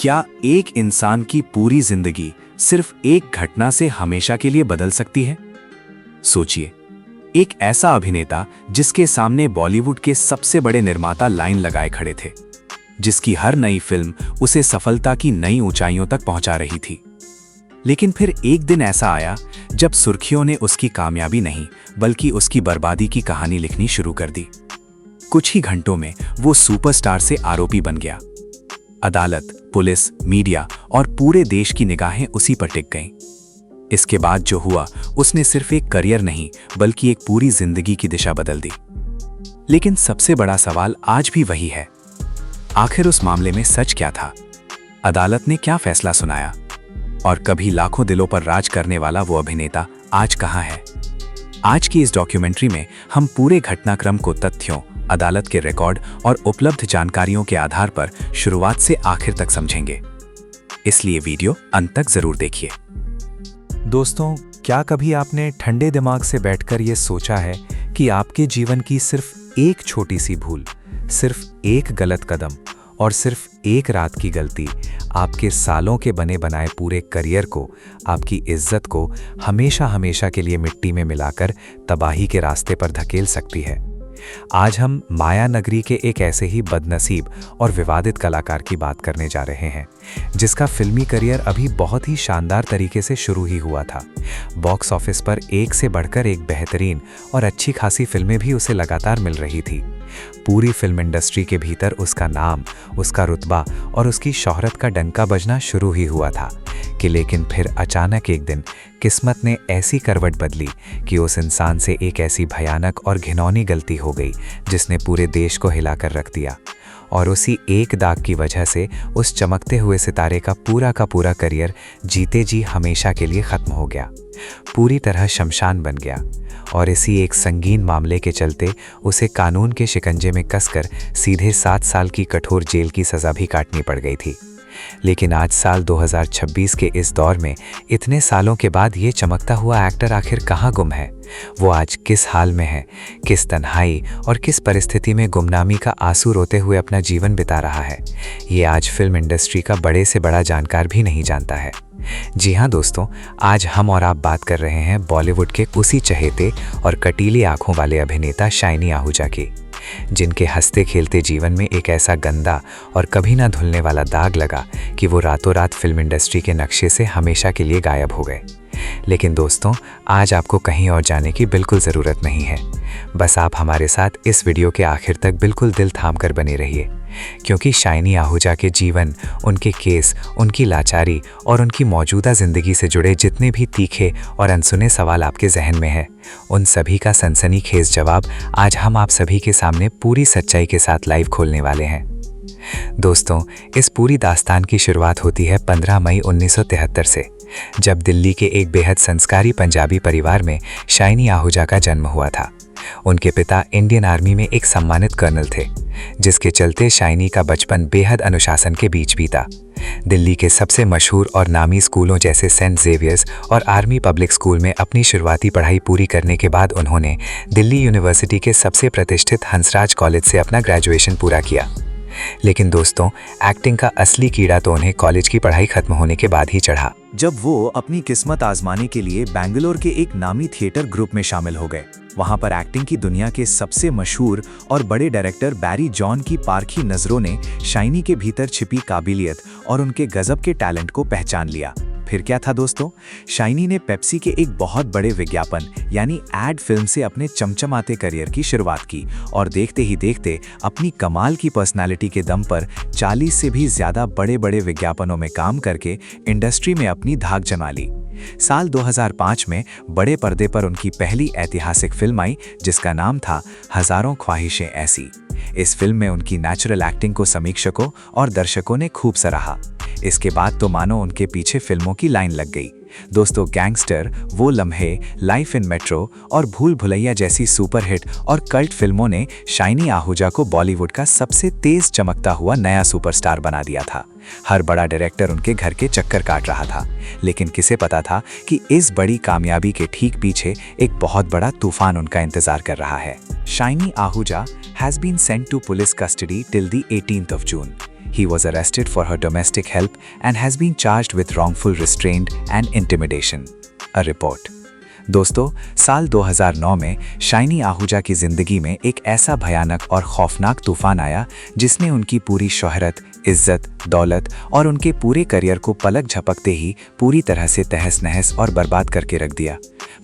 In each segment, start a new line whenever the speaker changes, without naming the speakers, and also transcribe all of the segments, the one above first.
क्या एक इंसान की पूरी जिंदगी सिर्फ एक घटना से हमेशा के लिए बदल सकती है? सोचिए, एक ऐसा अभिनेता जिसके सामने बॉलीवुड के सबसे बड़े निर्माता लाइन लगाए खड़े थे, जिसकी हर नई फिल्म उसे सफलता की नई ऊंचाइयों तक पहुंचा रही थी। लेकिन फिर एक दिन ऐसा आया जब सुर्खियों ने उसकी कामयाबी नहीं बल्कि उसकी बर्बादी की कहानी लिखनी शुरू कर दी। कुछ ही घंटों में वो सुपरस्टार से आरोपी बन गया। अदालत, पुलिस, मीडिया और पूरे देश की निगाहें उसी पर टिक गईं। इसके बाद जो हुआ, उसने सिर्फ एक करियर नहीं बल्कि एक पूरी जिंदगी की दिशा बदल दी। लेकिन सबसे बड़ा सवाल आज भी वही है, आखिर उस मामले में सच क्या था? अदालत ने क्या फैसला सुनाया? और कभी लाखों दिलों पर राज करने वाला वो अभिनेता आज कहां है? आज की इस डॉक्यूमेंट्री में हम पूरे घटनाक्रम को तथ्यों, अदालत के रिकॉर्ड और उपलब्ध जानकारियों के आधार पर शुरुआत से आखिर तक समझेंगे। इसलिए वीडियो अंत तक जरूर देखिए।
दोस्तों, क्या कभी आपने ठंडे दिमाग से बैठकर ये सोचा है कि आपके जीवन की सिर्फ एक छोटी सी भूल, सिर्फ एक गलत कदम और सिर्फ एक रात की गलती आपके सालों के बने बनाए पूरे करियर को, आपकी इज्जत को हमेशा हमेशा के लिए मिट्टी में मिलाकर तबाही के रास्ते पर धकेल सकती है? आज हम माया नगरी के एक ऐसे ही बदनसीब और विवादित कलाकार की बात करने जा रहे हैं, जिसका फिल्मी करियर अभी बहुत ही शानदार तरीके से शुरू ही हुआ था। बॉक्स ऑफिस पर एक से बढ़कर एक बेहतरीन और अच्छी खासी फिल्में भी उसे लगातार मिल रही थी। पूरी फिल्म इंडस्ट्री के भीतर उसका नाम, उसका रुतबा और उसकी शोहरत का डंका बजना शुरू ही हुआ था कि लेकिन फिर अचानक एक दिन किस्मत ने ऐसी करवट बदली कि उस इंसान से एक ऐसी भयानक और घिनौनी गलती हो गई जिसने पूरे देश को हिलाकर रख दिया। और उसी एक दाग की वजह से उस चमकते हुए सितारे का पूरा करियर जीते जी हमेशा के लिए खत्म हो गया, पूरी तरह शमशान बन गया। और इसी एक संगीन मामले के चलते उसे कानून के शिकंजे में कसकर सीधे 7 साल की कठोर जेल की सज़ा भी काटनी पड़ गई थी। लेकिन आज साल 2026 के इस दौर में इतने सालों के बाद ये चमकता हुआ एक्टर आखिर कहाँ गुम है? वो आज किस हाल में है, किस तन्हाई और किस परिस्थिति में गुमनामी का आंसू रोते हुए अपना जीवन बिता रहा है, ये आज फिल्म इंडस्ट्री का बड़े से बड़ा जानकार भी नहीं जानता है। जी हाँ दोस्तों, आज हम और आप बात कर रहे हैं बॉलीवुड के उसी चहेते और कटीली आंखों वाले अभिनेता शाइनी आहूजा की, जिनके हंसते खेलते जीवन में एक ऐसा गंदा और कभी ना धुलने वाला दाग लगा कि वो रातों रात फिल्म इंडस्ट्री के नक्शे से हमेशा के लिए गायब हो गए। लेकिन दोस्तों, आज आपको कहीं और जाने की बिल्कुल ज़रूरत नहीं है। बस आप हमारे साथ इस वीडियो के आखिर तक बिल्कुल दिल थाम कर बने रहिए, क्योंकि शाइनी आहूजा के जीवन, उनके केस, उनकी लाचारी और उनकी मौजूदा ज़िंदगी से जुड़े जितने भी तीखे और अनसुने सवाल आपके जहन में हैं, उन सभी का सनसनीखेज जवाब आज हम आप सभी के सामने पूरी सच्चाई के साथ लाइव खोलने वाले हैं। दोस्तों, इस पूरी दास्तान की शुरुआत होती है 15 मई 1973 से, जब दिल्ली के एक बेहद संस्कारी पंजाबी परिवार में शाइनी आहूजा का जन्म हुआ था। उनके पिता इंडियन आर्मी में एक सम्मानित कर्नल थे, जिसके चलते शाइनी का बचपन बेहद अनुशासन के बीच बीता। दिल्ली के सबसे मशहूर और नामी स्कूलों जैसे सेंट जेवियर्स और आर्मी पब्लिक स्कूल में अपनी शुरुआती पढ़ाई पूरी करने के बाद उन्होंने दिल्ली यूनिवर्सिटी के सबसे प्रतिष्ठित हंसराज कॉलेज से अपना ग्रेजुएशन पूरा किया। लेकिन दोस्तों, एक्टिंग का असली कीड़ा तो उन्हें कॉलेज की पढ़ाई खत्म होने के बाद ही चढ़ा,
जब वो अपनी किस्मत आजमाने के लिए बेंगलोर के एक नामी थिएटर ग्रुप में शामिल हो गए। वहां पर एक्टिंग की दुनिया के सबसे मशहूर और बड़े डायरेक्टर बैरी जॉन की पारखी नजरों ने शाइनी के भीतर छिपी काबिलियत और उनके गजब के टैलेंट को पहचान लिया। फिर क्या था दोस्तों, शाइनी ने पेप्सी के एक बहुत बड़े विज्ञापन यानी एड फिल्म से अपने चमचमाते करियर की शुरुआत की और देखते ही देखते अपनी कमाल की पर्सनालिटी के दम पर 40 से भी ज्यादा बड़े बड़े विज्ञापनों में काम करके इंडस्ट्री में अपनी धाक जमा ली। साल 2005 में बड़े पर्दे पर उनकी पहली ऐतिहासिक फिल्म आई, जिसका नाम था हजारों ख्वाहिशें ऐसी। इस फिल्म में उनकी नेचुरल एक्टिंग को समीक्षकों और दर्शकों ने खूब सराहा। इसके बाद तो मानो उनके पीछे फिल्मों की लाइन लग गई। दोस्तों, गैंगस्टर, वो लम्हे, लाइफ इन मेट्रो और भूल भुलैया जैसी सुपरहिट और कल्ट फिल्मों ने शाइनी आहूजा को बॉलीवुड का सबसे तेज चमकता हुआ नया सुपरस्टार बना दिया था। हर बड़ा डायरेक्टर उनके घर के चक्कर काट रहा था, लेकिन किसे पता था कि इस बड़ी कामयाबी के ठीक पीछे एक बहुत बड़ा तूफान उनका इंतजार कर रहा है। Shiney Ahuja has been sent to police custody till the 18th of June. He was arrested for her domestic help and has been charged with wrongful restraint and intimidation. A report. दोस्तों, साल 2009 में शाइनी आहूजा की जिंदगी में एक ऐसा भयानक और खौफनाक तूफान आया जिसने उनकी पूरी शोहरत, इज्जत, दौलत और उनके पूरे करियर को पलक झपकते ही पूरी तरह से तहस नहस और बर्बाद करके रख दिया।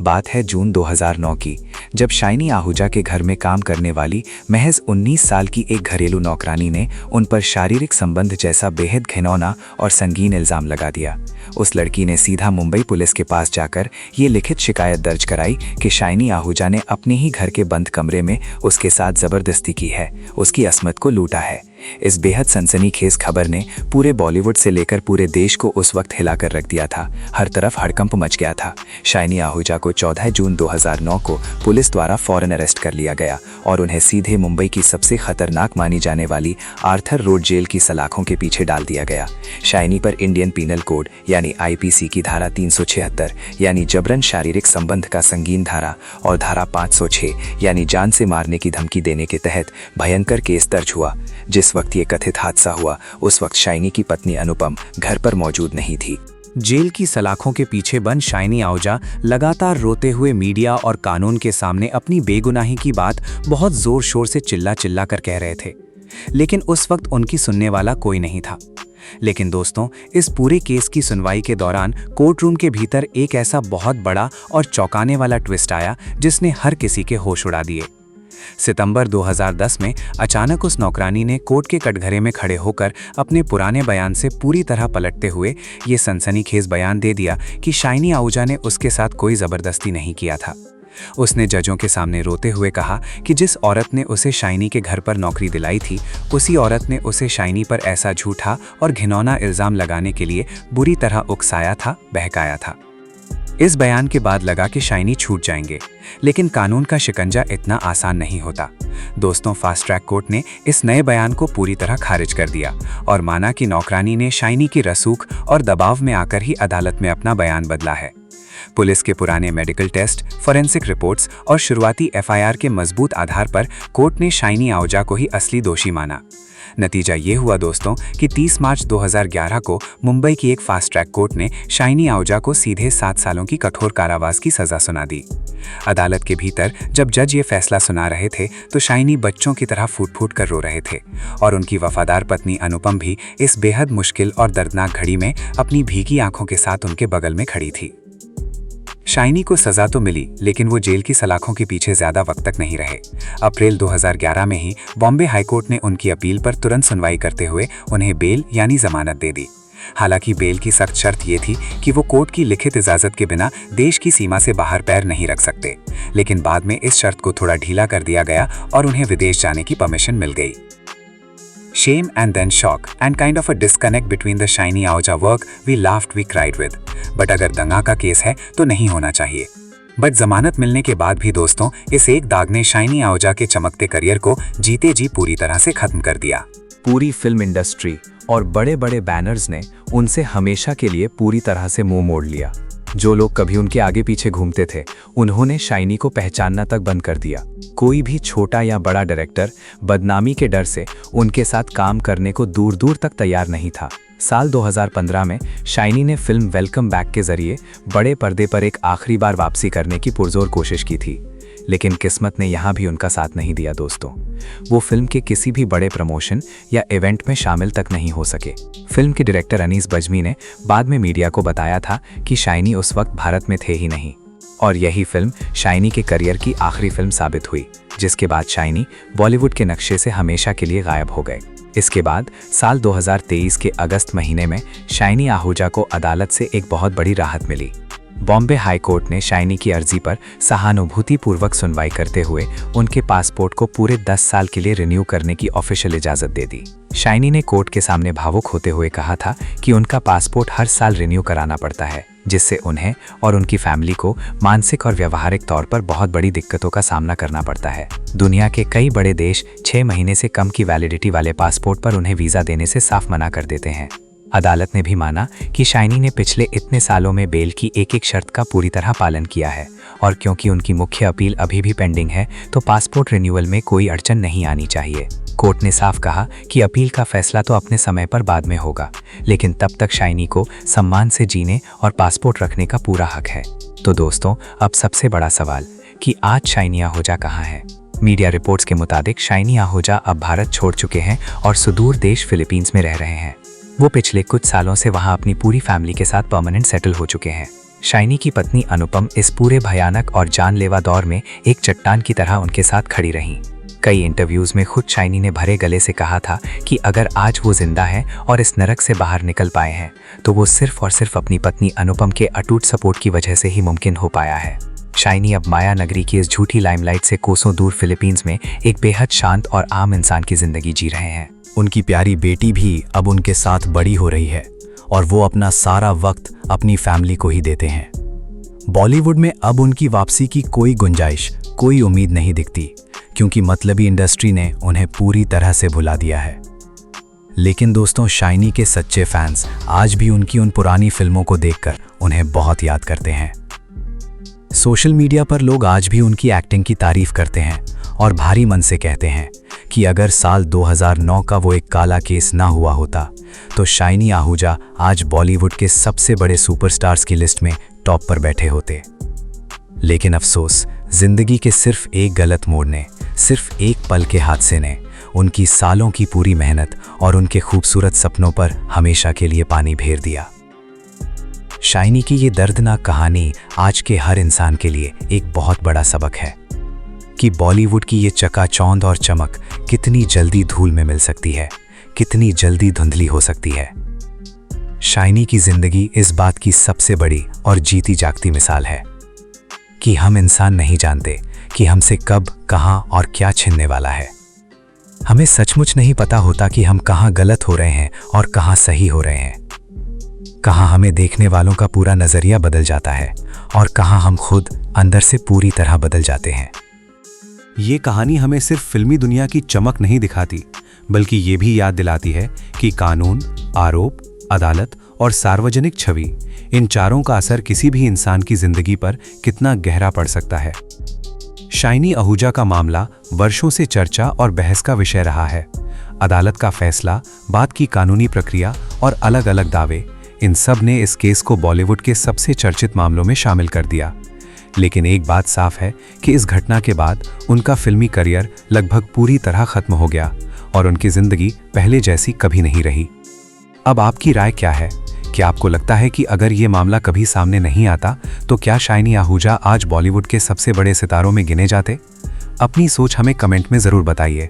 बात है जून 2009 की, जब शाइनी आहूजा के घर में काम करने वाली महज 19 साल की एक घरेलू नौकरानी ने उन पर शारीरिक संबंध जैसा बेहद घिनौना और संगीन इल्जाम लगा दिया। उस लड़की ने सीधा मुंबई पुलिस के पास जाकर ये लिखित शिकायत दर्ज कराई कि शाइनी आहूजा ने अपने ही घर के बंद कमरे में उसके साथ जबरदस्ती की है, उसकी अस्मत को लूटा है। इस बेहद सनसनीखेज खबर ने पूरे बॉलीवुड से लेकर पूरे देश को उस वक्त हिलाकर रख दिया था। हर तरफ हड़कंप मच गया था। शाइनी आहूजा को 14 जून 2009 को पुलिस द्वारा फौरन अरेस्ट कर लिया गया और उन्हें सीधे मुंबई की सबसे खतरनाक मानी जाने वाली आर्थर रोड जेल की सलाखों के पीछे डाल दिया गया। शाइनी पर इंडियन पीनल कोड यानी IPC की धारा 376 यानी जबरन शारीरिक संबंध का संगीन धारा और धारा 506 यानी जान से मारने की धमकी देने के तहत भयंकर केस दर्ज हुआ। जिस वक्त ये कथित हादसा हुआ उस वक्त शाइनी की पत्नी अनुपम घर पर मौजूद नहीं थी।
जेल की सलाखों के पीछे बंद शाइनी आहूजा लगातार रोते हुए मीडिया और कानून के सामने अपनी बेगुनाही की बात बहुत जोर शोर से चिल्ला कर कह रहे थे, लेकिन उस वक्त उनकी सुनने वाला कोई नहीं था। लेकिन दोस्तों, इस पूरे केस की सुनवाई के दौरान कोर्ट रूम के भीतर एक ऐसा बहुत बड़ा और चौंकाने वाला ट्विस्ट आया जिसने हर किसी के होश उड़ा दिए। सितंबर 2010 में अचानक उस नौकरानी ने कोर्ट के कटघरे में खड़े होकर अपने पुराने बयान से पूरी तरह पलटते हुए ये सनसनीखेज बयान दे दिया कि शाइनी आहूजा ने उसके साथ कोई ज़बरदस्ती नहीं किया था। उसने जजों के सामने रोते हुए कहा कि जिस औरत ने उसे शाइनी के घर पर नौकरी दिलाई थी, उसी औरत ने उसे शाइनी पर ऐसा झूठा और घिनौना इल्ज़ाम लगाने के लिए बुरी तरह उकसाया था, बहकाया था। इस बयान के बाद लगा कि शाइनी छूट जाएंगे, लेकिन कानून का शिकंजा इतना आसान नहीं होता। दोस्तों, फास्ट ट्रैक कोर्ट ने इस नए बयान को पूरी तरह खारिज कर दिया और माना कि नौकरानी ने शाइनी की रसूख और दबाव में आकर ही अदालत में अपना बयान बदला है। पुलिस के पुराने मेडिकल टेस्ट, फॉरेंसिक रिपोर्ट्स और शुरुआती FIR के मजबूत आधार पर कोर्ट ने शाइनी आहूजा को ही असली दोषी माना। नतीजा ये हुआ दोस्तों कि 30 मार्च 2011 को मुंबई की एक फास्ट ट्रैक कोर्ट ने शाइनी आहूजा को सीधे 7 सालों की कठोर कारावास की सजा सुना दी। अदालत के भीतर जब जज ये फैसला सुना रहे थे तो शाइनी बच्चों की तरह फूट फूट कर रो रहे थे और उनकी वफादार पत्नी अनुपम भी इस बेहद मुश्किल और दर्दनाक घड़ी में अपनी भीगी आंखों के साथ उनके बगल में खड़ी थी। शाइनी को सजा तो मिली, लेकिन वो जेल की सलाखों के पीछे ज्यादा वक्त तक नहीं रहे। अप्रैल 2011 में ही बॉम्बे हाईकोर्ट ने उनकी अपील पर तुरंत सुनवाई करते हुए उन्हें बेल यानी जमानत दे दी। हालांकि बेल की सख्त शर्त ये थी कि वो कोर्ट की लिखित इजाजत के बिना देश की सीमा से बाहर पैर नहीं रख सकते, लेकिन बाद में इस शर्त को थोड़ा ढीला कर दिया गया और उन्हें विदेश जाने की परमिशन मिल गई। Shame and then shock and kind of a disconnect between the Shaini Ahuja work we laughed we cried with. But अगर दंगा का केस है तो नहीं होना चाहिए। बट जमानत मिलने के बाद भी दोस्तों, इस एक दाग ने शाइनी आहूजा के चमकते करियर को जीते जी पूरी तरह से खत्म कर दिया।
पूरी फिल्म इंडस्ट्री और बड़े बड़े बैनर्स ने उनसे हमेशा के लिए पूरी तरह से मुंह मोड़ लिया। जो लोग कभी उनके आगे पीछे घूमते थे, उन्होंने शाइनी को पहचानना तक बंद कर दिया। कोई भी छोटा या बड़ा डायरेक्टर बदनामी के डर से उनके साथ काम करने को दूर दूर तक तैयार नहीं था। साल 2015 में शाइनी ने फिल्म वेलकम बैक के जरिए बड़े पर्दे पर एक आखिरी बार वापसी करने की पुरजोर कोशिश की थी, लेकिन किस्मत ने यहाँ भी उनका साथ नहीं दिया दोस्तों। वो फिल्म के किसी भी बड़े प्रमोशन या इवेंट में शामिल तक नहीं हो सके। फिल्म के डायरेक्टर अनीस बज्मी ने बाद में मीडिया को बताया था कि शाइनी उस वक्त भारत में थे ही नहीं, और यही फिल्म शाइनी के करियर की आखिरी फिल्म साबित हुई, जिसके बाद शाइनी बॉलीवुड के नक्शे से हमेशा के लिए गायब हो गए। इसके बाद साल 2023 के अगस्त महीने में शाइनी आहूजा को अदालत से एक बहुत बड़ी राहत मिली। बॉम्बे हाई कोर्ट ने शाइनी की अर्जी पर सहानुभूतिपूर्वक सुनवाई करते हुए उनके पासपोर्ट को पूरे 10 साल के लिए रिन्यू करने की ऑफिशियल इजाजत दे दी। शाइनी ने कोर्ट के सामने भावुक होते हुए कहा था कि उनका पासपोर्ट हर साल रिन्यू कराना पड़ता है, जिससे उन्हें और उनकी फैमिली को मानसिक और व्यावहारिक तौर पर बहुत बड़ी दिक्कतों का सामना करना पड़ता है। दुनिया के कई बड़े देश 6 महीने से कम की वैलिडिटी वाले पासपोर्ट पर उन्हें वीज़ा देने से साफ मना कर देते हैं।
अदालत ने भी माना कि शाइनी ने पिछले इतने सालों में बेल की एक एक शर्त का पूरी तरह पालन किया है और क्योंकि उनकी मुख्य अपील अभी भी पेंडिंग है तो पासपोर्ट रिन्यूअल में कोई अड़चन नहीं आनी चाहिए। कोर्ट ने साफ कहा कि अपील का फैसला तो अपने समय पर बाद में होगा, लेकिन तब तक शाइनी को सम्मान से जीने और पासपोर्ट रखने का पूरा हक है। तो दोस्तों, अब सबसे बड़ा सवाल कि आज शाइनी आहूजा कहाँ है? मीडिया रिपोर्ट्स के मुताबिक शाइनी आहूजा अब भारत छोड़ चुके हैं और सुदूर देश फिलीपींस में रह रहे हैं। वो पिछले कुछ सालों से वहां अपनी पूरी फैमिली के साथ परमानेंट सेटल हो चुके हैं। शाइनी की पत्नी अनुपम इस पूरे भयानक और जानलेवा दौर में एक चट्टान की तरह उनके साथ खड़ी रहीं। कई इंटरव्यूज में खुद शाइनी ने भरे गले से कहा था कि अगर आज वो जिंदा हैं और इस नरक से बाहर निकल पाए हैं तो वो सिर्फ और सिर्फ अपनी पत्नी अनुपम के अटूट सपोर्ट की वजह से ही मुमकिन हो पाया है। शाइनी अब माया नगरी की इस झूठी लाइमलाइट से कोसों दूर फिलीपींस में एक बेहद शांत और आम इंसान की जिंदगी जी रहे हैं।
उनकी प्यारी बेटी भी अब उनके साथ बड़ी हो रही है और वो अपना सारा वक्त अपनी फैमिली को ही देते हैं। बॉलीवुड में अब उनकी वापसी की कोई गुंजाइश, कोई उम्मीद नहीं दिखती, क्योंकि मतलबी इंडस्ट्री ने उन्हें पूरी तरह से भुला दिया है। लेकिन दोस्तों, शाइनी के सच्चे फैंस आज भी उनकी उन पुरानी फिल्मों को देखकर उन्हें बहुत याद करते हैं। सोशल मीडिया पर लोग आज भी उनकी एक्टिंग की तारीफ करते हैं और भारी मन से कहते हैं कि अगर साल 2009 का वो एक काला केस ना हुआ होता तो शाइनी आहूजा आज बॉलीवुड के सबसे बड़े सुपरस्टार्स की लिस्ट में टॉप पर बैठे होते। लेकिन अफसोस, जिंदगी के सिर्फ एक गलत मोड़ ने, सिर्फ एक पल के हादसे ने उनकी सालों की पूरी मेहनत और उनके खूबसूरत सपनों पर हमेशा के लिए पानी फेर दिया। शाइनी की ये दर्दनाक कहानी आज के हर इंसान के लिए एक बहुत बड़ा सबक है कि बॉलीवुड की ये चकाचौंध और चमक कितनी जल्दी धूल में मिल सकती है, कितनी जल्दी धुंधली हो सकती है। शाइनी की जिंदगी इस बात की सबसे बड़ी और जीती जागती मिसाल है कि हम इंसान नहीं जानते कि हमसे कब, कहां और क्या छिनने वाला है। हमें सचमुच नहीं पता होता कि हम कहां गलत हो रहे हैं और कहां सही हो रहे हैं, कहां हमें देखने वालों का पूरा नजरिया बदल जाता है और कहां हम खुद अंदर से पूरी तरह बदल जाते हैं।
ये कहानी हमें सिर्फ फिल्मी दुनिया की चमक नहीं दिखाती, बल्कि ये भी याद दिलाती है कि कानून, आरोप, अदालत और सार्वजनिक छवि, इन चारों का असर किसी भी इंसान की जिंदगी पर कितना गहरा पड़ सकता है। शाइनी आहूजा का मामला वर्षों से चर्चा और बहस का विषय रहा है। अदालत का फैसला, बाद की कानूनी प्रक्रिया और अलग अलग दावे, इन सब ने इस केस को बॉलीवुड के सबसे चर्चित मामलों में शामिल कर दिया। लेकिन एक बात साफ है कि इस घटना के बाद उनका फिल्मी करियर लगभग पूरी तरह खत्म हो गया और उनकी जिंदगी पहले जैसी कभी नहीं रही। अब आपकी राय क्या है? क्या आपको लगता है कि अगर ये मामला कभी सामने नहीं आता तो क्या शाइनी आहूजा आज बॉलीवुड के सबसे बड़े सितारों में गिने जाते? अपनी सोच हमें कमेंट में ज़रूर बताइए।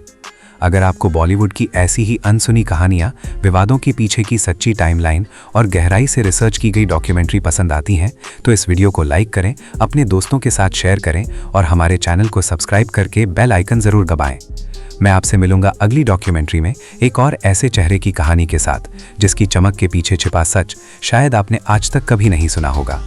अगर आपको बॉलीवुड की ऐसी ही अनसुनी कहानियाँ, विवादों के पीछे की सच्ची टाइमलाइन और गहराई से रिसर्च की गई डॉक्यूमेंट्री पसंद आती हैं तो इस वीडियो को लाइक करें, अपने दोस्तों के साथ शेयर करें और हमारे चैनल को सब्सक्राइब करके बेल आइकन ज़रूर दबाएं। मैं आपसे मिलूंगा अगली डॉक्यूमेंट्री में एक और ऐसे चेहरे की कहानी के साथ जिसकी चमक के पीछे छिपा सच शायद आपने आज तक कभी नहीं सुना होगा।